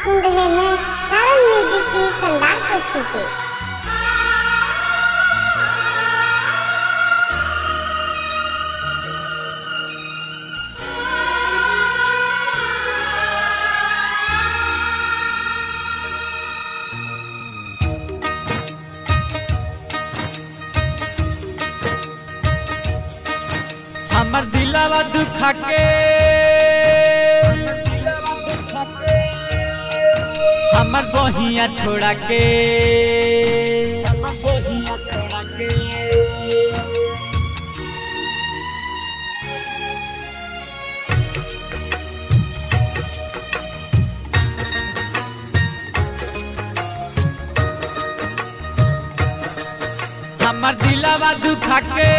सुन रहे हैं सारन म्यूजिक की शानदार प्रस्तुति। हमर दिलवा दुखा के हमर बहिया छोड़ा के हमर दिलवा दुखा के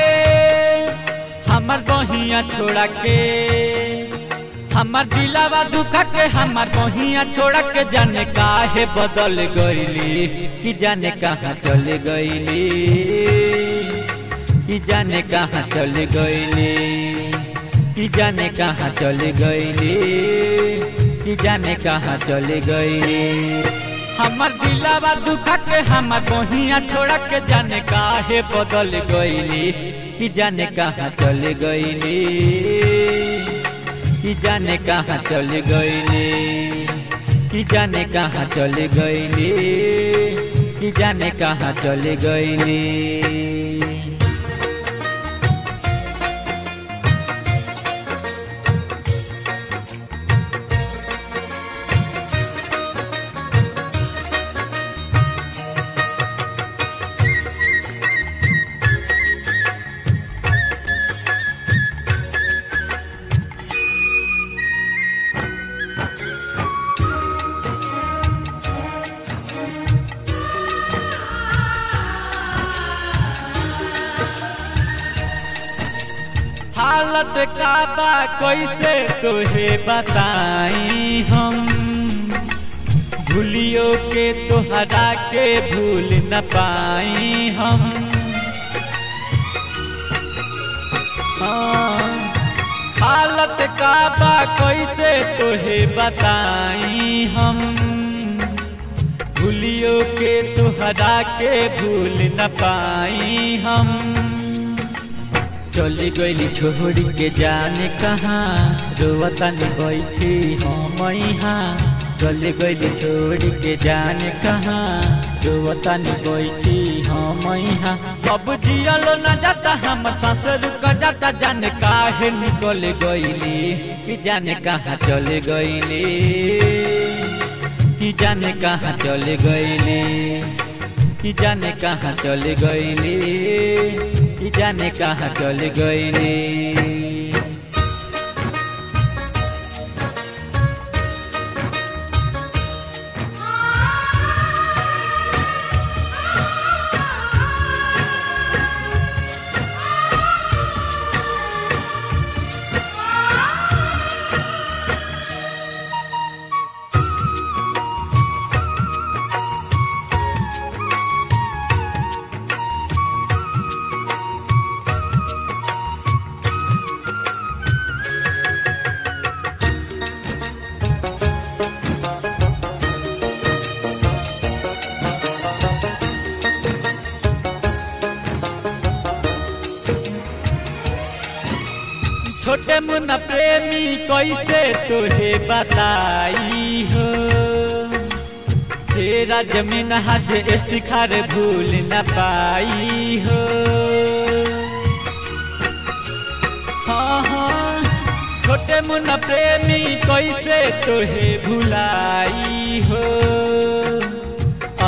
हमर बहिया छोड़ा के हमर दिलवा दुखा के हमर बहिया छोड़ा के जाने काहे बदल गईली कि जाने कहाँ चले गईली कि जाने कहाँ चले गईली कि जाने कहाँ चले गईली कि जाने कहाँ चले गईली। हमर दिलवा दुखा के हमर बहिया छोड़ा के जाने काहे बदल गईली कि जाने कहाँ चले गईली कि जाने कहाँ चले गईली कि जाने कहाँ चले गईली कि जाने कहाँ चले गईली। हालत का बा कैसे तोहे बताई हम भूलियो के तोहरा के भूल न पाई हम। हालत का बा कैसे तोहे बताई हम भूलियो के तोहरा के भूल न पाई हम। चली गईली छोड़ी के जाने कहाँ रोवतानी बैठी हम यहाँ। चली गईली छोड़ी के जाने कहाँ रोवतानी बैठी हम यहाँ। अब जियलो न जाता हमर सांस रुक जाता जाने काहे निकल गईली कि जाने कहाँ चले गईली कि जाने कहाँ चले गईली कि जाने कहाँ चले गईली कि जाने कहाँ चले गईली। छोटे मुन्ना प्रेमी कैसे तोहे बताई हो सेरा जमीन हज इस्तिखार भूल न पाई हो। हाँ छोटे मुन्ना प्रेमी कैसे तोहे भुलाई हो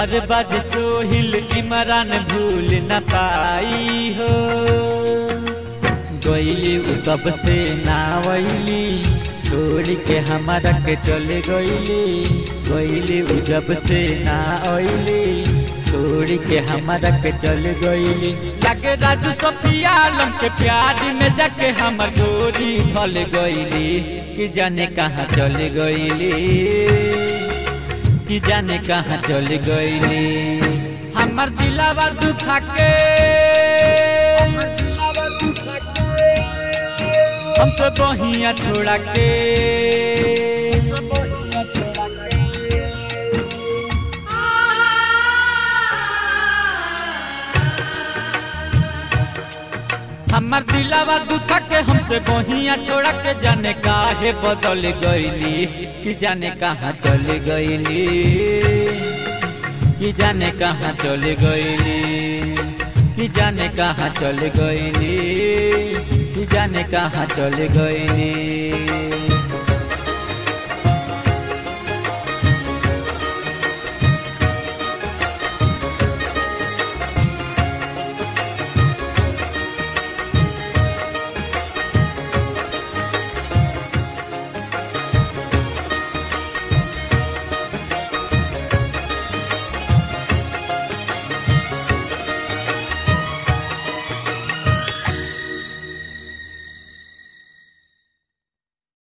अरबाज सोहिल इमरान भूल न पाई हो। गईली उ तब से नावैली छोड़ के हमारा के चले गईली। गईली उ जब से ना आईली छोड़ के हमारा के चले गईली। लगे राजू सफिया आलम के प्यार में जाके हमर गोरी ढल गईली कि जाने कहाँ चले गईली कि जाने कहाँ चले गईली। हमर दिलवा दुखा के हम तो बहिया छोड़ा के दिलावा दुखा के हमसे बहिया छोड़ा के जाने काहे बदल गईली कि जाने कहाँ चले गईली कि जाने कहाँ चले गईली कि जाने कहाँ चले गईली कि जाने कहाँ चले गईली।